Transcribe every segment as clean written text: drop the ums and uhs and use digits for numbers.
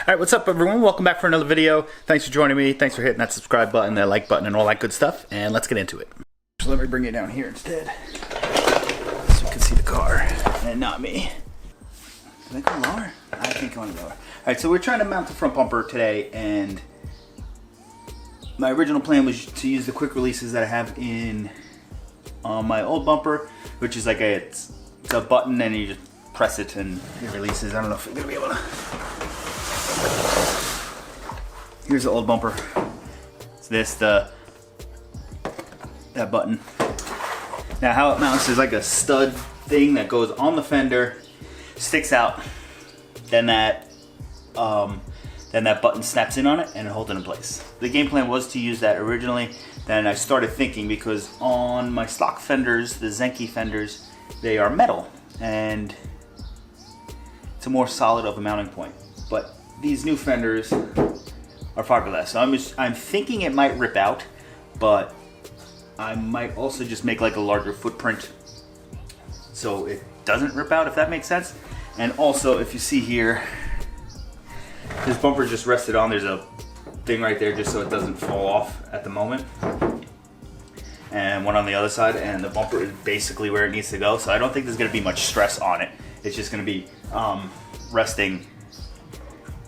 Alright, what's up everyone? Welcome back for another video. Thanks for joining me. Thanks for hitting that subscribe button, that like button, and all that good stuff. And let's get into it. So let me bring you down here instead, so you can see the car and not me. Can I go lower? I think I want to go lower. Alright, so we're trying to mount the front bumper today, and my original plan was to use the quick releases that I have in my old bumper, which is like it's a button and you just press it and it releases. I don't know if we're gonna be able to. Here's the old bumper. It's this, that button. Now how it mounts is like a stud thing that goes on the fender, sticks out, then that button snaps in on it and it holds it in place. The game plan was to use that originally. Then I started thinking, because on my stock fenders, the Zenki fenders, they are metal and it's a more solid of a mounting point. But these new fenders are fiberglass. So I'm thinking it might rip out, but I might also just make like a larger footprint so it doesn't rip out, if that makes sense. And also, if you see here, this bumper just rested on, there's a thing right there just so it doesn't fall off at the moment. And one on the other side, and the bumper is basically where it needs to go. So I don't think there's gonna be much stress on it. It's just gonna be resting,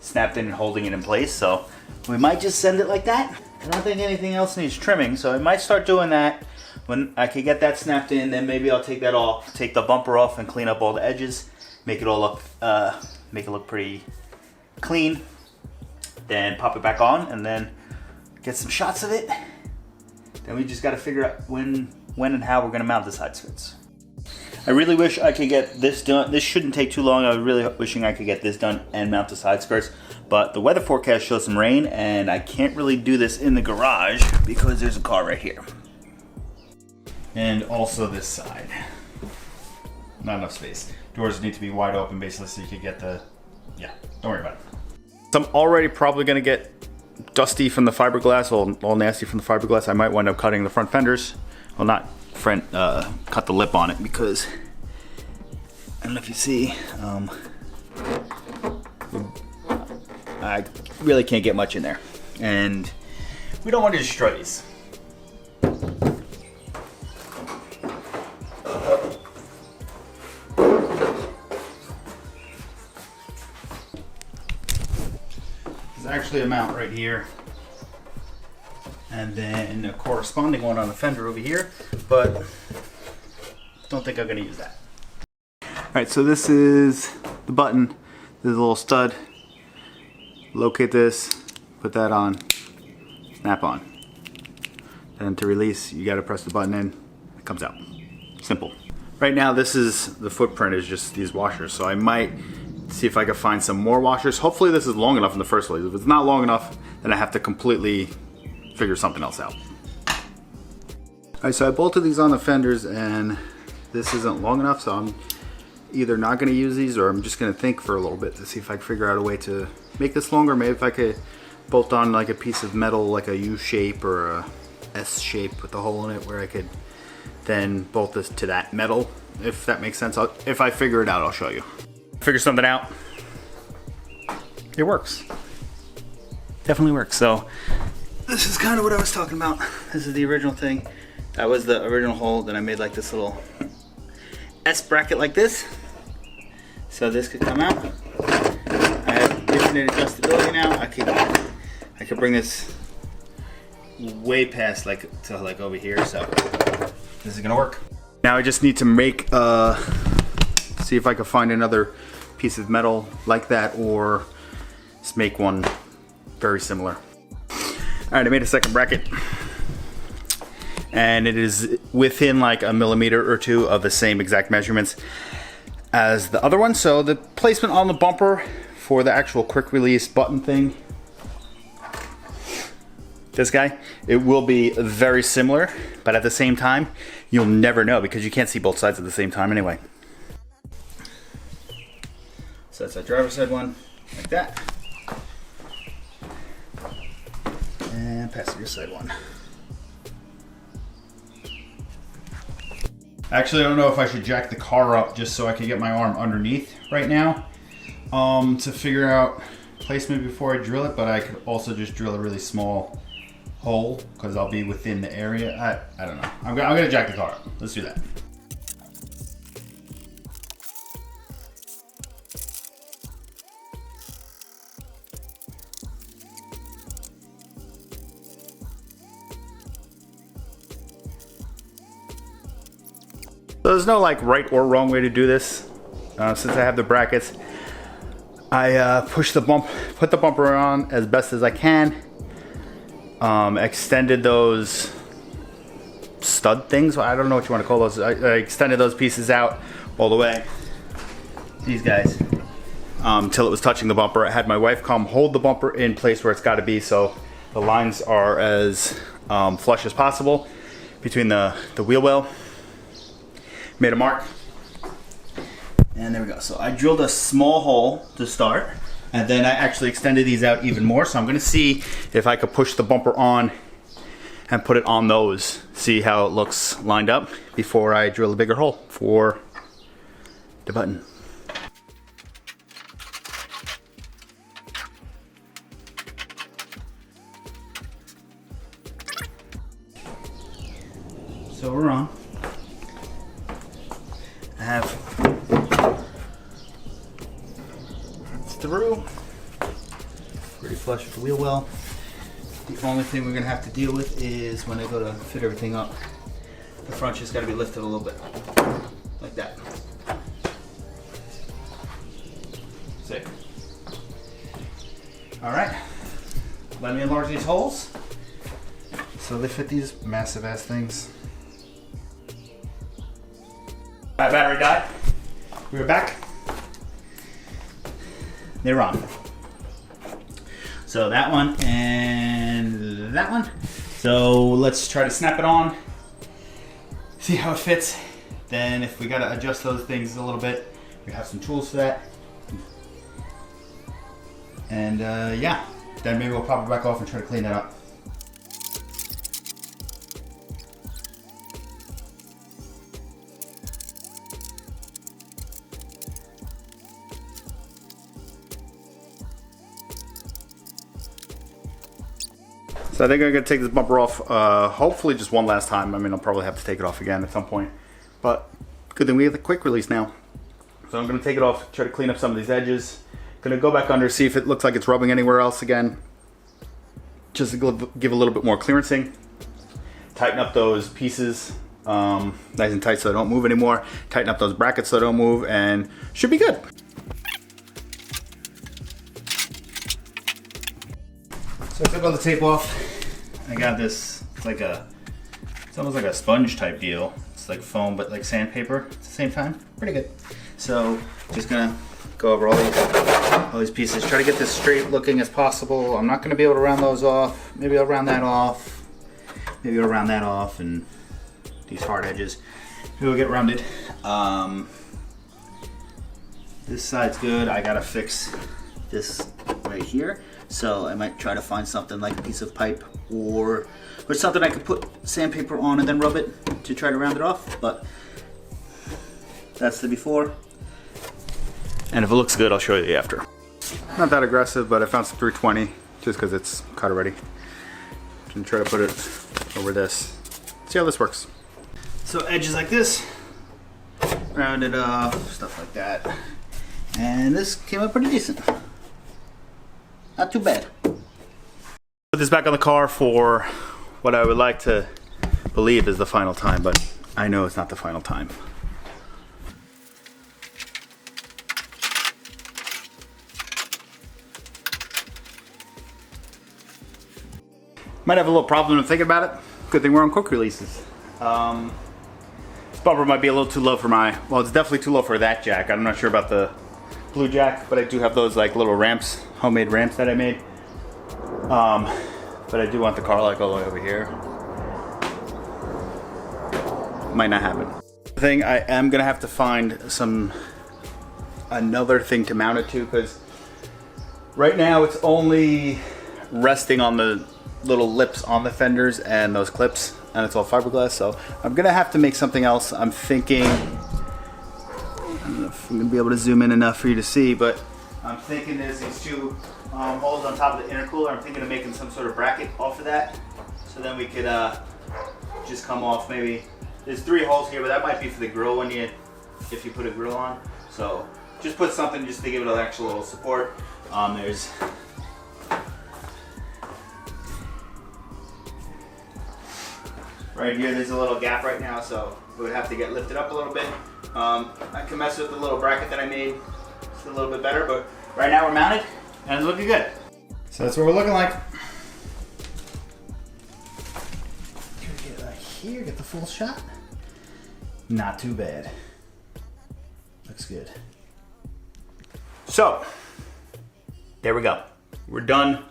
snapped in and holding it in place. So we might just send it like that. I don't think anything else needs trimming, so I might start doing that when I can get that snapped in. Then maybe I'll take that off, take the bumper off and clean up all the edges, make it all look, make it look pretty clean. Then pop it back on and then get some shots of it. Then we just got to figure out when and how we're going to mount the side skirts. I really wish I could get this done. This shouldn't take too long. I was really wishing I could get this done and mount the side skirts. But the weather forecast shows some rain, and I can't really do this in the garage because there's a car right here. And also this side. Not enough space. Doors need to be wide open basically so you can get the, yeah, don't worry about it. So I'm already probably going to get dusty from the fiberglass, all nasty from the fiberglass. I might wind up cutting the front fenders. Well, not front, cut the lip on it, because I don't know if you see, I really can't get much in there, and we don't want to destroy these. There's actually a mount right here, and then a corresponding one on the fender over here, but don't think I'm going to use that. Alright, so this is the button. There's a little stud. Locate this, put that on, snap on. Then to release, you got to press the button in, it comes out. Simple. Right now, this is the footprint is just these washers, so I might see if I can find some more washers. Hopefully this is long enough in the first place. If it's not long enough, then I have to completely figure something else out. Alright, so I bolted these on the fenders and this isn't long enough, so I'm either not going to use these, or I'm just going to think for a little bit to see if I can figure out a way to make this longer. Maybe if I could bolt on like a piece of metal, like a U shape or a S shape with a hole in it, where I could then bolt this to that metal, if that makes sense. If I figure it out, I'll show you. Figure something out. It works. Definitely works. So this is kind of what I was talking about. This is the original thing. That was the original hole. Then I made like this little S bracket like this, so this could come out. I have infinite adjustability now. I could bring this way past like to like over here, so this is gonna work. Now I just need to make see if I can find another piece of metal like that, or just make one very similar. Alright, I made a second bracket, and it is within like a millimeter or two of the same exact measurements as the other one. So the placement on the bumper for the actual quick release button thing, this guy, it will be very similar, but at the same time, you'll never know because you can't see both sides at the same time anyway. So that's our driver's side one, like that. And passenger side one. Actually, I don't know if I should jack the car up just so I can get my arm underneath right now to figure out placement before I drill it, but I could also just drill a really small hole because I'll be within the area. I don't know. I'm gonna jack the car up. Let's do that. So there's no like right or wrong way to do this. Since I have the brackets, I put the bumper on as best as I can. Extended those stud things. I don't know what you want to call those. I extended those pieces out all the way. These guys, till it was touching the bumper. I had my wife come hold the bumper in place where it's got to be, so the lines are as flush as possible between the wheel well. Made a mark, and there we go. So I drilled a small hole to start, and then I actually extended these out even more. So I'm gonna see if I could push the bumper on and put it on those, see how it looks lined up before I drill a bigger hole for the button. So we're on. I have through, pretty flush with the wheel well. The only thing we're gonna have to deal with is when I go to fit everything up, the front just gotta be lifted a little bit, like that. Sick. All right, let me enlarge these holes so they fit these massive ass things. My battery died. We're back. They're on. So that one and that one. So let's try to snap it on, see how it fits. Then if we gotta adjust those things a little bit, we have some tools for that. And yeah, then maybe we'll pop it back off and try to clean that up. So I think I'm gonna take this bumper off, hopefully just one last time. I mean, I'll probably have to take it off again at some point, but good thing we have the quick release now. So I'm gonna take it off, try to clean up some of these edges. Gonna go back under, see if it looks like it's rubbing anywhere else again. Just to give a little bit more clearancing. Tighten up those pieces nice and tight so they don't move anymore. Tighten up those brackets so they don't move, and should be good. So I took all the tape off. I got this, it's almost like a sponge type deal. It's like foam, but like sandpaper at the same time. Pretty good. So just gonna go over all these pieces. Try to get this straight looking as possible. I'm not gonna be able to round those off. Maybe I'll round that off. Maybe I'll round that off, and these hard edges, maybe we'll get rounded. This side's good. I gotta fix this right here. So I might try to find something like a piece of pipe or something I could put sandpaper on and then rub it to try to round it off. But that's the before. And if it looks good, I'll show you the after. Not that aggressive, but I found some 320 just because it's cut already. And try to put it over this. See how this works. So edges like this, round it off, stuff like that. And this came out pretty decent. Not too bad. Put this back on the car for what I would like to believe is the final time, but I know it's not the final time. Might have a little problem in thinking about it. Good thing we're on quick releases. This bumper might be a little too low for well, it's definitely too low for that jack. I'm not sure about the blue jack, but I do have those like little ramps, homemade ramps that I made. But I do want the car like all the way over here. Might not happen. The thing, I am gonna have to find another thing to mount it to, because right now it's only resting on the little lips on the fenders and those clips, and it's all fiberglass. So I'm gonna have to make something else. I'm thinking, I don't know if I'm gonna be able to zoom in enough for you to see, but I'm thinking there's these two holes on top of the intercooler. I'm thinking of making some sort of bracket off of that. So then we could just come off maybe, there's 3 holes here, but that might be for the grill when if you put a grill on. So just put something just to give it an actual little support. There's right here, there's a little gap right now, so it would have to get lifted up a little bit. I can mess with the little bracket that I made. It's a little bit better, but right now we're mounted and it's looking good. So that's what we're looking like. Get right here, get the full shot. Not too bad. Looks good. So, there we go. We're done.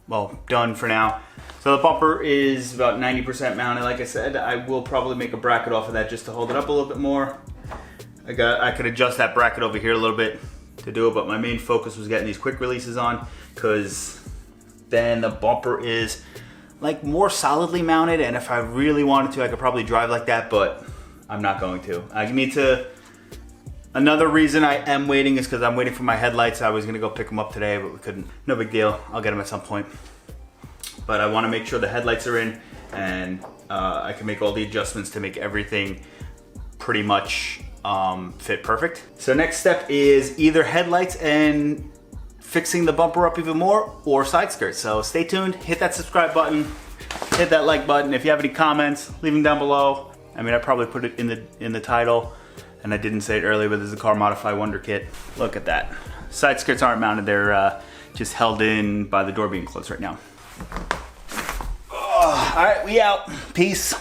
Well, done for now. So the bumper is about 90% mounted. Like I said, I will probably make a bracket off of that just to hold it up a little bit more. I could adjust that bracket over here a little bit to do it, but my main focus was getting these quick releases on, because then the bumper is like more solidly mounted, and if I really wanted to, I could probably drive like that, but I'm not going to. I need to. Another reason I am waiting is because I'm waiting for my headlights. I was gonna go pick them up today, but we couldn't. No big deal, I'll get them at some point. But I wanna make sure the headlights are in, and I can make all the adjustments to make everything pretty much fit perfect. So next step is either headlights and fixing the bumper up even more, or side skirts. So stay tuned, hit that subscribe button, hit that like button. If you have any comments, leave them down below. I mean, I probably put it in the title, and I didn't say it earlier, but there's a Car Modify Wonder Kit. Look at that. Side skirts aren't mounted, they're just held in by the door being closed right now. Oh, all right, we out. Peace.